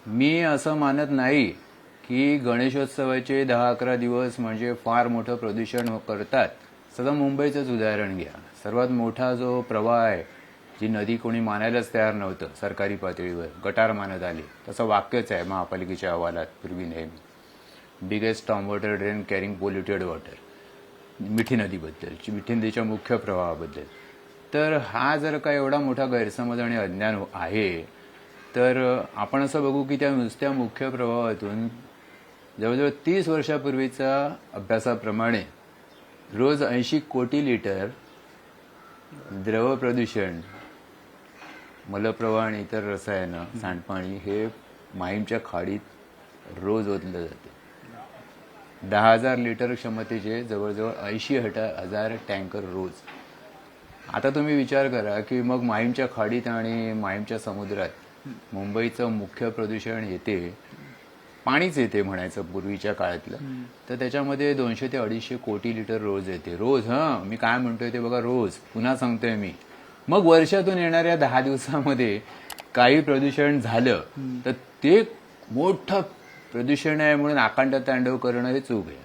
मी असं मानत नाही की गणेशोत्सवाचे 10-11 दिवस म्हणजे फार मोठं प्रदूषण करतात. सगळं मुंबईचंच उदाहरण घ्या. सर्वात मोठा जो प्रवाह आहे, जी नदी कोणी मानायलाच तयार नव्हतं सरकारी पातळीवर, गटार मानत आले. तसं वाक्यच आहे महापालिकेच्या अहवालात पूर्वी नेहमी. Biggest storm water drain carrying polluted water, मिठी नदीबद्दल, मिठी नदीच्या मुख्य प्रवाहाबद्दल. तर हा जर का एवढा मोठा गैरसमज आणि अज्ञान आहे, तर आपण असं बघू की त्या नुसत्या मुख्य प्रवाहातून जवळजवळ 30 वर्षापूर्वीच्या अभ्यासाप्रमाणे रोज 80 कोटी लिटर द्रव प्रदूषण, मलप्रवाह आणि इतर रसायनं, सांडपाणी हे माहीमच्या खाडीत रोज ओतलं जाते. 10,000 लिटर क्षमतेचे जवळजवळ 80,000 टँकर रोज. आता तुम्ही विचार करा की मग माहीमच्या खाडीत आणि माहीमच्या समुद्रात मुंबईचं मुख्य प्रदूषण येते, पाणीच येते म्हणायचं पूर्वीच्या काळातलं, तर त्याच्यामध्ये 200 ते 250 कोटी लिटर रोज येते. रोज. मी काय म्हणतोय ते बघा, रोज. पुन्हा सांगतोय मी. मग वर्षातून येणाऱ्या 10 दिवसामध्ये काही प्रदूषण झालं तर ते मोठं प्रदूषण आहे म्हणून आकांड तांडव करणं हे चूक आहे.